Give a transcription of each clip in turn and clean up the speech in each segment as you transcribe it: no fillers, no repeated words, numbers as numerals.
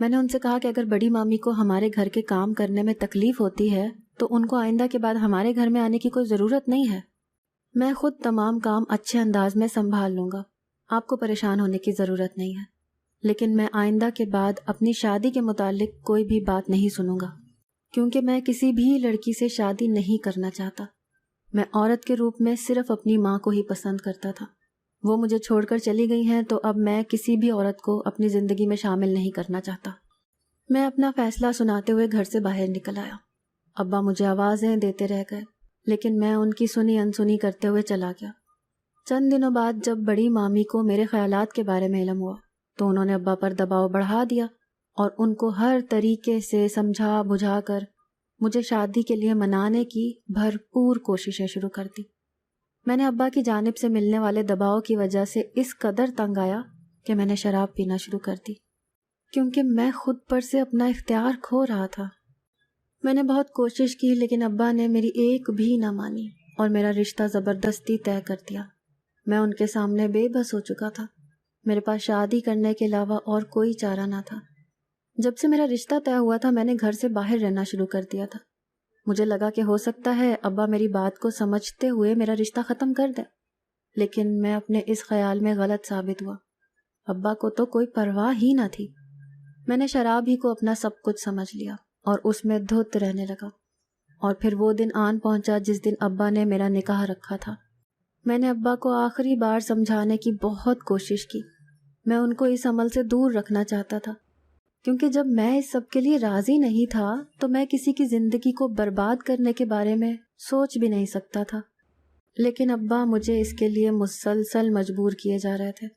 میں نے ان سے کہا کہ اگر بڑی مامی کو ہمارے گھر کے کام کرنے میں تکلیف ہوتی ہے تو ان کو آئندہ کے بعد ہمارے گھر میں آنے کی کوئی ضرورت نہیں ہے. میں خود تمام کام اچھے انداز میں سنبھال لوں گا، آپ کو پریشان ہونے کی ضرورت نہیں ہے. لیکن میں آئندہ کے بعد اپنی شادی کے متعلق کوئی بھی بات نہیں سنوں گا، کیونکہ میں کسی بھی لڑکی سے شادی نہیں کرنا چاہتا. میں عورت کے روپ میں صرف اپنی ماں کو ہی پسند کرتا تھا. وہ مجھے چھوڑ کر چلی گئی ہیں تو اب میں کسی بھی عورت کو اپنی زندگی میں شامل نہیں کرنا چاہتا. میں اپنا فیصلہ سناتے ہوئے گھر سے باہر نکل آیا. ابا مجھے آوازیں دیتے رہ گئے، لیکن میں ان کی سنی انسنی کرتے ہوئے چلا گیا. چند دنوں بعد جب بڑی مامی کو میرے خیالات کے بارے میں علم ہوا تو انہوں نے ابا پر دباؤ بڑھا دیا اور ان کو ہر طریقے سے سمجھا بجھا کر مجھے شادی کے لیے منانے کی بھرپور کوششیں شروع کر دی. میں نے ابا کی جانب سے ملنے والے دباؤ کی وجہ سے اس قدر تنگ آیا کہ میں نے شراب پینا شروع کر دی، کیونکہ میں خود پر سے اپنا اختیار کھو رہا تھا. میں نے بہت کوشش کی لیکن ابا نے میری ایک بھی نہ مانی اور میرا رشتہ زبردستی طے کر دیا. میں ان کے سامنے بے بس ہو چکا تھا. میرے پاس شادی کرنے کے علاوہ اور کوئی چارہ نہ تھا. جب سے میرا رشتہ طے ہوا تھا میں نے گھر سے باہر رہنا شروع کر دیا تھا. مجھے لگا کہ ہو سکتا ہے ابا میری بات کو سمجھتے ہوئے میرا رشتہ ختم کر دیں، لیکن میں اپنے اس خیال میں غلط ثابت ہوا. ابا کو تو کوئی پرواہ ہی نہ تھی. میں نے شراب ہی کو اپنا سب کچھ سمجھ لیا اور اس میں دھت رہنے لگا. اور پھر وہ دن آن پہنچا جس دن ابا نے میرا نکاح رکھا تھا. میں نے ابا کو آخری بار سمجھانے کی بہت کوشش کی. میں ان کو اس عمل سے دور رکھنا چاہتا تھا، کیونکہ جب میں اس سب کے لیے راضی نہیں تھا تو میں کسی کی زندگی کو برباد کرنے کے بارے میں سوچ بھی نہیں سکتا تھا. لیکن ابا مجھے اس کے لیے مسلسل مجبور کیے جا رہے تھے.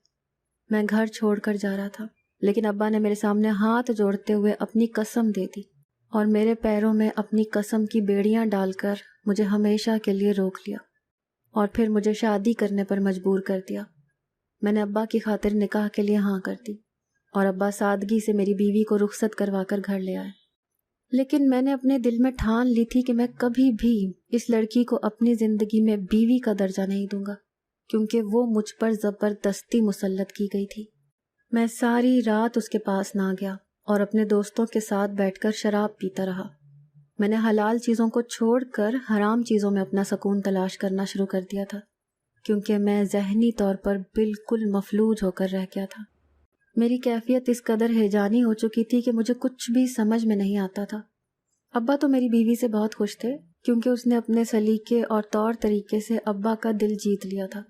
میں گھر چھوڑ کر جا رہا تھا، لیکن ابا نے میرے سامنے ہاتھ جوڑتے ہوئے اپنی قسم دے دی اور میرے پیروں میں اپنی قسم کی بیڑیاں ڈال کر مجھے ہمیشہ کے لیے روک لیا اور پھر مجھے شادی کرنے پر مجبور کر دیا. میں نے ابا کی خاطر نکاح کے لیے ہاں کر دی اور ابا سادگی سے میری بیوی کو رخصت کروا کر گھر لے آئے. لیکن میں نے اپنے دل میں ٹھان لی تھی کہ میں کبھی بھی اس لڑکی کو اپنی زندگی میں بیوی کا درجہ نہیں دوں گا، کیونکہ وہ مجھ پر زبردستی مسلط کی گئی تھی. میں ساری رات اس کے پاس نہ گیا اور اپنے دوستوں کے ساتھ بیٹھ کر شراب پیتا رہا. میں نے حلال چیزوں کو چھوڑ کر حرام چیزوں میں اپنا سکون تلاش کرنا شروع کر دیا تھا، کیونکہ میں ذہنی طور پر بالکل مفلوج ہو کر رہ گیا تھا. میری کیفیت اس قدر ہیجانی ہو چکی تھی کہ مجھے کچھ بھی سمجھ میں نہیں آتا تھا. ابا تو میری بیوی سے بہت خوش تھے، کیونکہ اس نے اپنے سلیقے اور طور طریقے سے ابا کا دل جیت لیا تھا.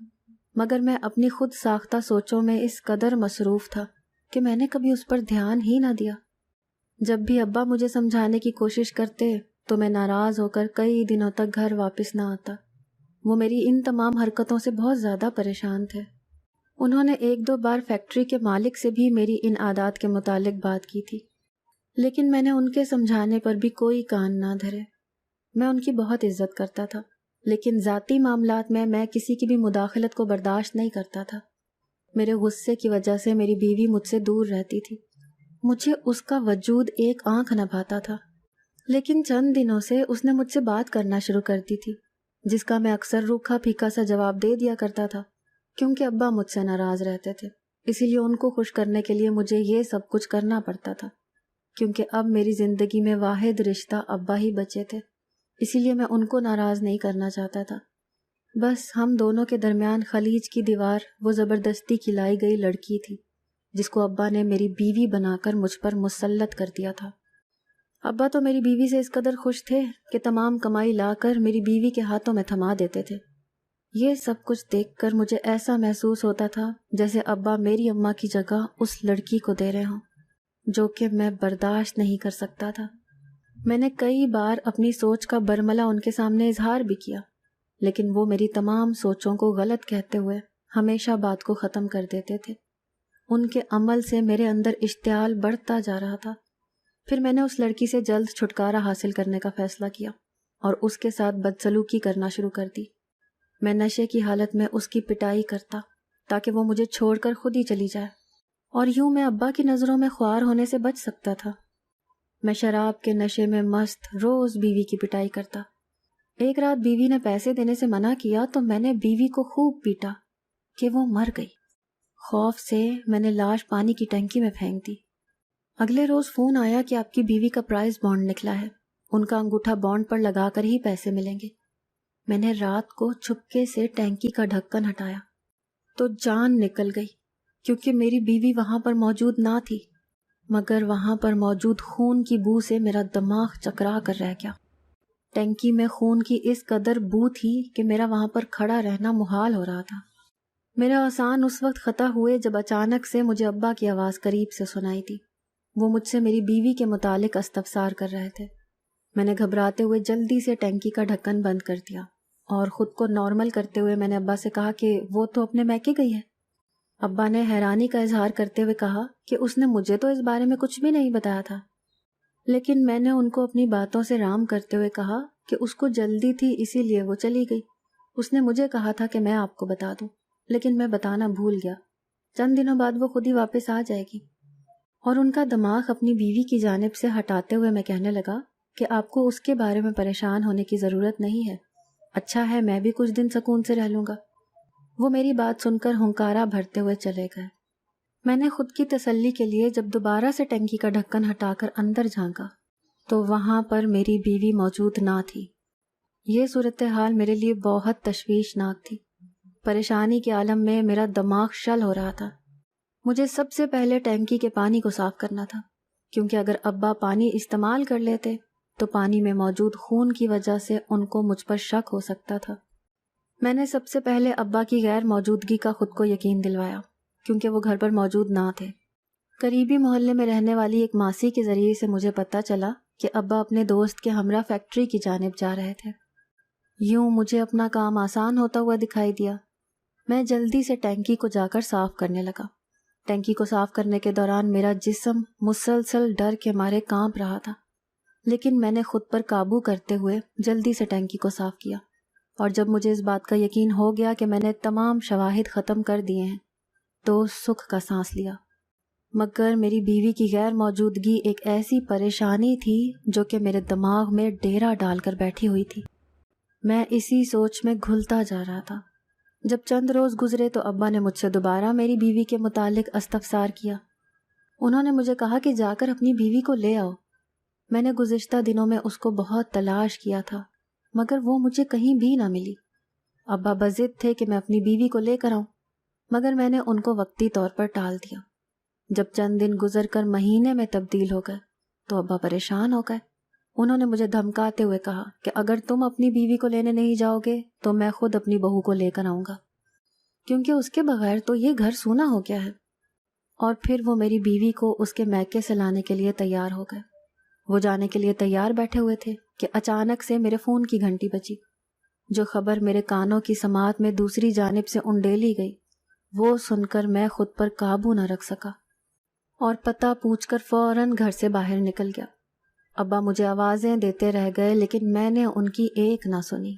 مگر میں اپنی خود ساختہ سوچوں میں اس قدر مصروف تھا کہ میں نے کبھی اس پر دھیان ہی نہ دیا. جب بھی ابا مجھے سمجھانے کی کوشش کرتے تو میں ناراض ہو کر کئی دنوں تک گھر واپس نہ آتا. وہ میری ان تمام حرکتوں سے بہت زیادہ پریشان تھے. انہوں نے ایک دو بار فیکٹری کے مالک سے بھی میری ان عادات کے متعلق بات کی تھی، لیکن میں نے ان کے سمجھانے پر بھی کوئی کان نہ دھرے. میں ان کی بہت عزت کرتا تھا، لیکن ذاتی معاملات میں کسی کی بھی مداخلت کو برداشت نہیں کرتا تھا. میرے غصے کی وجہ سے میری بیوی مجھ سے دور رہتی تھی. مجھے اس کا وجود ایک آنکھ نہ بھاتا تھا، لیکن چند دنوں سے اس نے مجھ سے بات کرنا شروع کر دی تھی، جس کا میں اکثر روکھا پھیکا سا جواب دے دیا کرتا تھا، کیونکہ ابا مجھ سے ناراض رہتے تھے. اسی لیے ان کو خوش کرنے کے لیے مجھے یہ سب کچھ کرنا پڑتا تھا، کیونکہ اب میری زندگی میں واحد رشتہ ابا ہی بچے تھے. اسی لیے میں ان کو ناراض نہیں کرنا چاہتا تھا. بس ہم دونوں کے درمیان خلیج کی دیوار وہ زبردستی کھلائی گئی لڑکی تھی جس کو ابا نے میری بیوی بنا کر مجھ پر مسلط کر دیا تھا. ابا تو میری بیوی سے اس قدر خوش تھے کہ تمام کمائی لا کر میری بیوی کے ہاتھوں میں تھما دیتے تھے. یہ سب کچھ دیکھ کر مجھے ایسا محسوس ہوتا تھا جیسے ابا میری اماں کی جگہ اس لڑکی کو دے رہے ہوں، جو کہ میں برداشت نہیں کر سکتا تھا. میں نے کئی بار اپنی سوچ کا برملا ان کے سامنے اظہار بھی کیا، لیکن وہ میری تمام سوچوں کو غلط کہتے ہوئے ہمیشہ بات کو ختم کر دیتے تھے. ان کے عمل سے میرے اندر اشتعال بڑھتا جا رہا تھا. پھر میں نے اس لڑکی سے جلد چھٹکارا حاصل کرنے کا فیصلہ کیا اور اس کے ساتھ بدسلوکی کرنا شروع کر دی. میں نشے کی حالت میں اس کی پٹائی کرتا تاکہ وہ مجھے چھوڑ کر خود ہی چلی جائے، اور یوں میں ابا کی نظروں میں خوار ہونے سے بچ سکتا تھا. میں شراب کے نشے میں مست روز بیوی کی پٹائی کرتا. ایک رات بیوی نے پیسے دینے سے منع کیا تو میں نے بیوی کو خوب پیٹا کہ وہ مر گئی. خوف سے میں نے لاش پانی کی ٹنکی میں پھینک دی. اگلے روز فون آیا کہ آپ کی بیوی کا پرائز بانڈ نکلا ہے، ان کا انگوٹھا بانڈ پر لگا کر ہی پیسے ملیں گے۔ میں نے رات کو چھپکے سے ٹینکی کا ڈھکن ہٹایا تو جان نکل گئی، کیونکہ میری بیوی وہاں پر موجود نہ تھی، مگر وہاں پر موجود خون کی بو سے میرا دماغ چکرا کر رہ گیا۔ ٹینکی میں خون کی اس قدر بو تھی کہ میرا وہاں پر کھڑا رہنا محال ہو رہا تھا۔ میرا آسان اس وقت خطا ہوئے جب اچانک سے مجھے ابا کی آواز قریب سے سنائی تھی۔ وہ مجھ سے میری بیوی کے متعلق استفسار کر رہے تھے۔ میں نے گھبراتے ہوئے جلدی سے ٹینکی کا ڈھکن بند کر دیا اور خود کو نارمل کرتے ہوئے میں نے ابا سے کہا کہ وہ تو اپنے میکے گئی ہے۔ ابا نے حیرانی کا اظہار کرتے ہوئے کہا کہ اس نے مجھے تو اس بارے میں کچھ بھی نہیں بتایا تھا، لیکن میں نے ان کو اپنی باتوں سے رام کرتے ہوئے کہا کہ اس کو جلدی تھی اسی لیے وہ چلی گئی۔ اس نے مجھے کہا تھا کہ میں آپ کو بتا دوں، لیکن میں بتانا بھول گیا۔ چند دنوں بعد وہ خود ہی واپس آ جائے گی۔ اور ان کا دماغ اپنی بیوی کی جانب سے ہٹاتے ہوئے میں کہنے لگا کہ آپ کو اس کے بارے میں پریشان ہونے کی ضرورت نہیں ہے، اچھا ہے میں بھی کچھ دن سکون سے رہ لوں گا۔ وہ میری بات سن کر ہنکارا بھرتے ہوئے چلے گئے۔ میں نے خود کی تسلی کے لیے جب دوبارہ سے ٹینکی کا ڈھکن ہٹا کر اندر جھانکا تو وہاں پر میری بیوی موجود نہ تھی۔ یہ صورتحال میرے لیے بہت تشویشناک تھی۔ پریشانی کے عالم میں میرا دماغ شل ہو رہا تھا۔ مجھے سب سے پہلے ٹینکی کے پانی کو صاف کرنا تھا، کیونکہ اگر ابا پانی استعمال کر لیتے تو پانی میں موجود خون کی وجہ سے ان کو مجھ پر شک ہو سکتا تھا۔ میں نے سب سے پہلے ابا کی غیر موجودگی کا خود کو یقین دلوایا، کیونکہ وہ گھر پر موجود نہ تھے۔ قریبی محلے میں رہنے والی ایک ماسی کے ذریعے سے مجھے پتہ چلا کہ ابا اپنے دوست کے ہمراہ فیکٹری کی جانب جا رہے تھے۔ یوں مجھے اپنا کام آسان ہوتا ہوا دکھائی دیا۔ میں جلدی سے ٹینکی کو جا کر صاف کرنے لگا۔ ٹینکی کو صاف کرنے کے دوران میرا جسم مسلسل ڈر کے مارے کانپ رہا تھا، لیکن میں نے خود پر قابو کرتے ہوئے جلدی سے ٹینکی کو صاف کیا، اور جب مجھے اس بات کا یقین ہو گیا کہ میں نے تمام شواہد ختم کر دیے ہیں تو سکھ کا سانس لیا۔ مگر میری بیوی کی غیر موجودگی ایک ایسی پریشانی تھی جو کہ میرے دماغ میں ڈیرا ڈال کر بیٹھی ہوئی تھی۔ میں اسی سوچ میں گھلتا جا رہا تھا۔ جب چند روز گزرے تو ابا نے مجھ سے دوبارہ میری بیوی کے متعلق استفسار کیا۔ انہوں نے مجھے کہا کہ جا کر اپنی بیوی کو لے آؤ۔ میں نے گزشتہ دنوں میں اس کو بہت تلاش کیا تھا، مگر وہ مجھے کہیں بھی نہ ملی۔ ابا بضد تھے کہ میں اپنی بیوی کو لے کر آؤں، مگر میں نے ان کو وقتی طور پر ٹال دیا۔ جب چند دن گزر کر مہینے میں تبدیل ہو گئے تو ابا پریشان ہو گئے۔ انہوں نے مجھے دھمکاتے ہوئے کہا کہ اگر تم اپنی بیوی کو لینے نہیں جاؤ گے تو میں خود اپنی بہو کو لے کر آؤں گا، کیونکہ اس کے بغیر تو یہ گھر سونا ہو گیا ہے۔ اور پھر وہ میری بیوی کو اس کے میکے سے لانے کے لیے تیار ہو گئے۔ وہ جانے کے لیے تیار بیٹھے ہوئے تھے کہ اچانک سے میرے فون کی گھنٹی بجی۔ جو خبر میرے کانوں کی سماعت میں دوسری جانب سے انڈیلی گئی، وہ سن کر میں خود پر قابو نہ رکھ سکا اور پتہ پوچھ کر فوراً گھر سے باہر نکل گیا۔ ابا مجھے آوازیں دیتے رہ گئے، لیکن میں نے ان کی ایک نہ سنی۔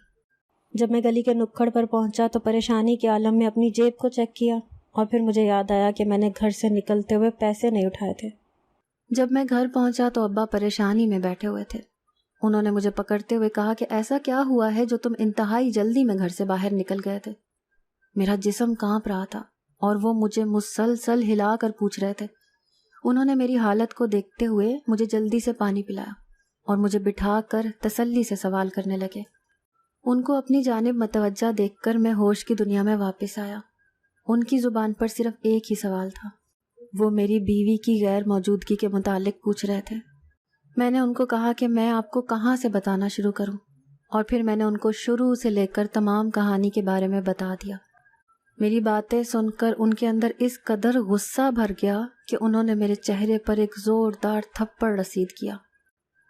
جب میں گلی کے نکڑ پر پہنچا تو پریشانی کے عالم میں اپنی جیب کو چیک کیا، اور پھر مجھے یاد آیا کہ میں نے گھر سے نکلتے ہوئے پیسے نہیں اٹھائے تھے۔ جب میں گھر پہنچا تو ابا پریشانی میں بیٹھے ہوئے تھے۔ انہوں نے مجھے پکڑتے ہوئے کہا کہ ایسا کیا ہوا ہے جو تم انتہائی جلدی میں گھر سے باہر نکل گئے تھے؟ میرا جسم کانپ رہا تھا اور وہ مجھے مسلسل ہلا کر پوچھ رہے تھے۔ انہوں نے میری حالت کو دیکھتے ہوئے مجھے جلدی سے پانی پلایا اور مجھے بٹھا کر تسلی سے سوال کرنے لگے۔ ان کو اپنی جانب متوجہ دیکھ کر میں ہوش کی دنیا میں واپس آیا۔ ان کی زبان پر صرف ایک ہی سوال تھا۔ وہ میری بیوی کی غیر موجودگی کے متعلق پوچھ رہے تھے۔ میں نے ان کو کہا کہ میں آپ کو کہاں سے بتانا شروع کروں، اور پھر میں نے ان کو شروع سے لے کر تمام کہانی کے بارے میں بتا دیا۔ میری باتیں سن کر ان کے اندر اس قدر غصہ بھر گیا کہ انہوں نے میرے چہرے پر ایک زوردار تھپڑ رسید کیا۔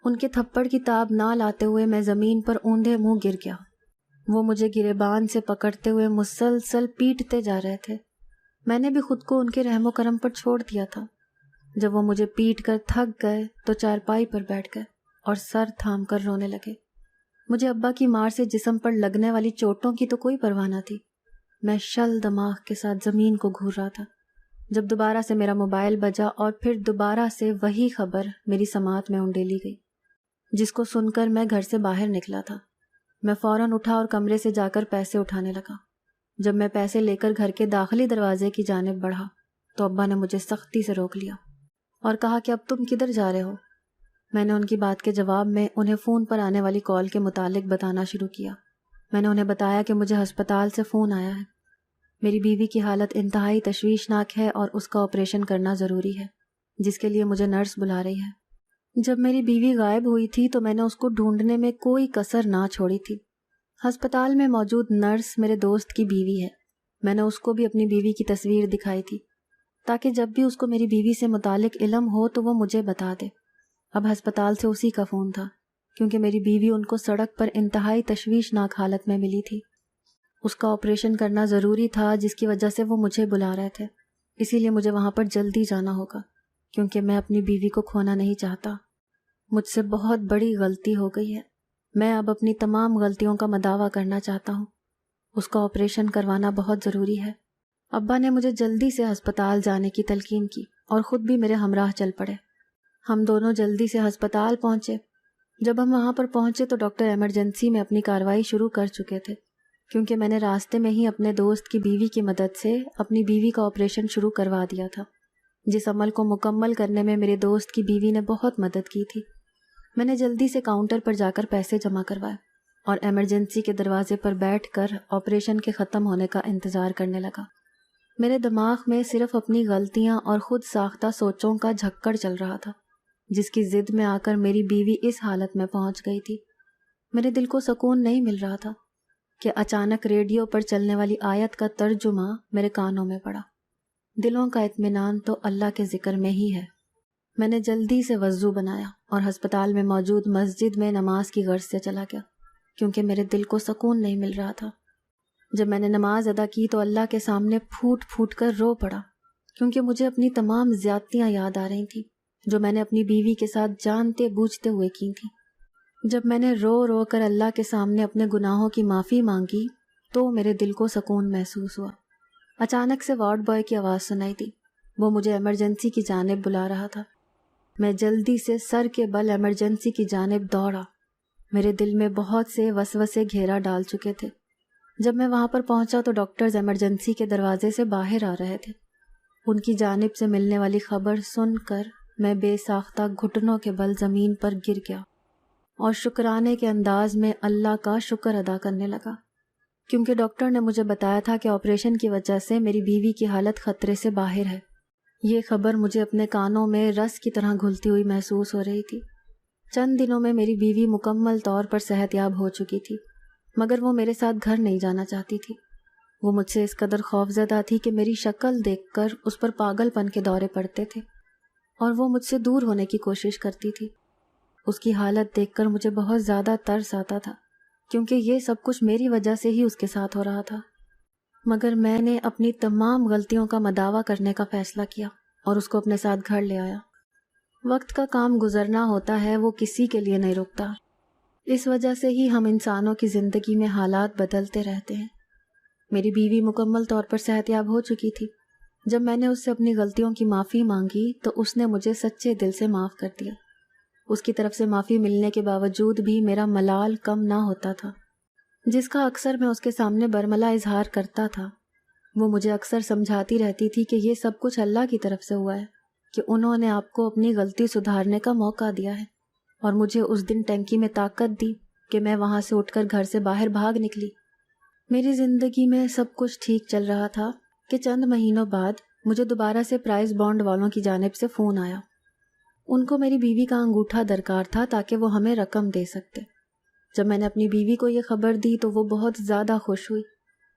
ان کے تھپڑ کی تاب نہ لاتے ہوئے میں زمین پر اوندھے منہ گر گیا۔ وہ مجھے گریبان سے پکڑتے ہوئے مسلسل پیٹتے جا رہے تھے۔ میں نے بھی خود کو ان کے رحم و کرم پر چھوڑ دیا تھا۔ جب وہ مجھے پیٹ کر تھک گئے تو چارپائی پر بیٹھ گئے اور سر تھام کر رونے لگے۔ مجھے ابا کی مار سے جسم پر لگنے والی چوٹوں کی تو کوئی پرواہ نہ تھی۔ میں شل دماغ کے ساتھ زمین کو گھور رہا تھا جب دوبارہ سے میرا موبائل بجا اور پھر دوبارہ سے وہی خبر میری سماعت میں انڈیلی گئی، جس کو سن کر میں گھر سے باہر نکلا تھا۔ میں فوراً اٹھا اور کمرے سے جا کر پیسے اٹھانے لگا۔ جب میں پیسے لے کر گھر کے داخلی دروازے کی جانب بڑھا تو ابا نے مجھے سختی سے روک لیا اور کہا کہ اب تم کدھر جا رہے ہو؟ میں نے ان کی بات کے جواب میں انہیں فون پر آنے والی کال کے متعلق بتانا شروع کیا۔ میں نے انہیں بتایا کہ مجھے ہسپتال سے فون آیا ہے، میری بیوی کی حالت انتہائی تشویشناک ہے اور اس کا آپریشن کرنا ضروری ہے، جس کے لیے مجھے نرس بلا رہی ہے۔ جب میری بیوی غائب ہوئی تھی تو میں نے اس کو ڈھونڈنے میں کوئی کسر نہ چھوڑی تھی۔ ہسپتال میں موجود نرس میرے دوست کی بیوی ہے۔ میں نے اس کو بھی اپنی بیوی کی تصویر دکھائی تھی تاکہ جب بھی اس کو میری بیوی سے متعلق علم ہو تو وہ مجھے بتا دے۔ اب ہسپتال سے اسی کا فون تھا، کیونکہ میری بیوی ان کو سڑک پر انتہائی تشویشناک حالت میں ملی تھی۔ اس کا آپریشن کرنا ضروری تھا، جس کی وجہ سے وہ مجھے بلا رہے تھے۔ اسی لیے مجھے وہاں پر جلدی جانا ہوگا، کیونکہ میں اپنی بیوی کو کھونا نہیں چاہتا۔ مجھ سے بہت بڑی غلطی ہو گئی ہے۔ میں اب اپنی تمام غلطیوں کا مداوع کرنا چاہتا ہوں۔ اس کا آپریشن کروانا بہت ضروری ہے۔ ابا نے مجھے جلدی سے ہسپتال جانے کی تلقین کی اور خود بھی میرے ہمراہ چل پڑے۔ ہم دونوں جلدی سے ہسپتال پہنچے۔ جب ہم وہاں پر پہنچے تو ڈاکٹر ایمرجنسی میں اپنی کارروائی شروع کر چکے تھے، کیونکہ میں نے راستے میں ہی اپنے دوست کی بیوی کی مدد سے اپنی بیوی کا آپریشن شروع کروا دیا تھا، جس عمل کو مکمل کرنے میں میرے دوست کی بیوی نے بہت مدد کی تھی۔ میں نے جلدی سے کاؤنٹر پر جا کر پیسے جمع کروائے اور ایمرجنسی کے دروازے پر بیٹھ کر آپریشن کے ختم ہونے کا انتظار کرنے لگا۔ میرے دماغ میں صرف اپنی غلطیاں اور خود ساختہ سوچوں کا جھکڑ چل رہا تھا، جس کی ضد میں آ کر میری بیوی اس حالت میں پہنچ گئی تھی۔ میرے دل کو سکون نہیں مل رہا تھا کہ اچانک ریڈیو پر چلنے والی آیت کا ترجمہ میرے کانوں میں پڑا، دلوں کا اطمینان تو اللہ کے ذکر میں ہی ہے۔ میں نے جلدی سے وضو بنایا اور ہسپتال میں موجود مسجد میں نماز کی غرض سے چلا گیا، کیونکہ میرے دل کو سکون نہیں مل رہا تھا۔ جب میں نے نماز ادا کی تو اللہ کے سامنے پھوٹ پھوٹ کر رو پڑا، کیونکہ مجھے اپنی تمام زیادتیاں یاد آ رہی تھیں جو میں نے اپنی بیوی کے ساتھ جانتے بوجھتے ہوئے کی تھیں۔ جب میں نے رو رو کر اللہ کے سامنے اپنے گناہوں کی معافی مانگی تو میرے دل کو سکون محسوس ہوا۔ اچانک سے وارڈ بوائے کی آواز سنائی دی، وہ مجھے ایمرجنسی کی جانب بلا رہا تھا۔ میں جلدی سے سر کے بل ایمرجنسی کی جانب دوڑا۔ میرے دل میں بہت سے وسوسے گھیرا ڈال چکے تھے۔ جب میں وہاں پر پہنچا تو ڈاکٹرز ایمرجنسی کے دروازے سے باہر آ رہے تھے۔ ان کی جانب سے ملنے والی خبر سن کر میں بے ساختہ گھٹنوں کے بل زمین پر گر گیا اور شکرانے کے انداز میں اللہ کا شکر ادا کرنے لگا، کیونکہ ڈاکٹر نے مجھے بتایا تھا کہ آپریشن کی وجہ سے میری بیوی کی حالت خطرے سے باہر ہے۔ یہ خبر مجھے اپنے کانوں میں رس کی طرح گھلتی ہوئی محسوس ہو رہی تھی۔ چند دنوں میں میری بیوی مکمل طور پر صحت یاب ہو چکی تھی، مگر وہ میرے ساتھ گھر نہیں جانا چاہتی تھی۔ وہ مجھ سے اس قدر خوفزدہ تھی کہ میری شکل دیکھ کر اس پر پاگل پن کے دورے پڑتے تھے اور وہ مجھ سے دور ہونے کی کوشش کرتی تھی۔ اس کی حالت دیکھ کر مجھے بہت زیادہ ترس آتا تھا، کیونکہ یہ سب کچھ میری وجہ سے ہی اس کے ساتھ ہو رہا تھا۔ مگر میں نے اپنی تمام غلطیوں کا مداوع کرنے کا فیصلہ کیا اور اس کو اپنے ساتھ گھر لے آیا۔ وقت کا کام گزرنا ہوتا ہے، وہ کسی کے لیے نہیں رکتا۔ اس وجہ سے ہی ہم انسانوں کی زندگی میں حالات بدلتے رہتے ہیں۔ میری بیوی مکمل طور پر صحت یاب ہو چکی تھی۔ جب میں نے اس سے اپنی غلطیوں کی معافی مانگی تو اس نے مجھے سچے دل سے معاف کر دیا۔ اس کی طرف سے معافی ملنے کے باوجود بھی میرا ملال کم نہ ہوتا تھا، جس کا اکثر میں اس کے سامنے برملا اظہار کرتا تھا۔ وہ مجھے اکثر سمجھاتی رہتی تھی کہ یہ سب کچھ اللہ کی طرف سے ہوا ہے، کہ انہوں نے آپ کو اپنی غلطی سدھارنے کا موقع دیا ہے، اور مجھے اس دن ٹینکی میں طاقت دی کہ میں وہاں سے اٹھ کر گھر سے باہر بھاگ نکلی۔ میری زندگی میں سب کچھ ٹھیک چل رہا تھا کہ چند مہینوں بعد مجھے دوبارہ سے پرائز بانڈ والوں کی جانب سے فون آیا۔ ان کو میری بیوی کا انگوٹھا درکار تھا تاکہ وہ ہمیں رقم دے سکتے۔ جب میں نے اپنی بیوی کو یہ خبر دی تو وہ بہت زیادہ خوش ہوئی۔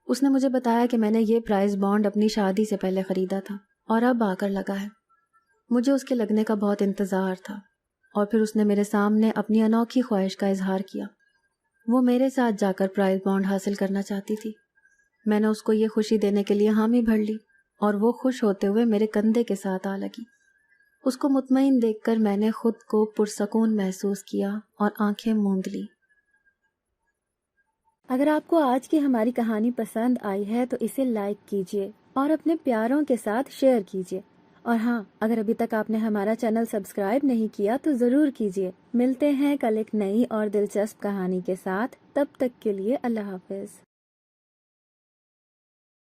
اس نے مجھے بتایا کہ میں نے یہ پرائز بانڈ اپنی شادی سے پہلے خریدا تھا اور اب آ کر لگا ہے۔ مجھے اس کے لگنے کا بہت انتظار تھا، اور پھر اس نے میرے سامنے اپنی انوکھی خواہش کا اظہار کیا۔ وہ میرے ساتھ جا کر پرائز بانڈ حاصل کرنا چاہتی تھی۔ میں نے اس کو یہ خوشی دینے کے لیے حامی بھر لی اور وہ خوش ہوتے ہوئے میرے کندھے کے ساتھ آ لگی۔ اس کو مطمئن دیکھ کر میں نے خود کو پرسکون محسوس کیا اور آنکھیں موند لی۔ اگر آپ کو آج کی ہماری کہانی پسند آئی ہے تو اسے لائک کیجیے اور اپنے پیاروں کے ساتھ شیئر کیجیے، اور ہاں، اگر ابھی تک آپ نے ہمارا چینل سبسکرائب نہیں کیا تو ضرور کیجیے۔ ملتے ہیں کل ایک نئی اور دلچسپ کہانی کے ساتھ، تب تک کے لیے اللہ حافظ۔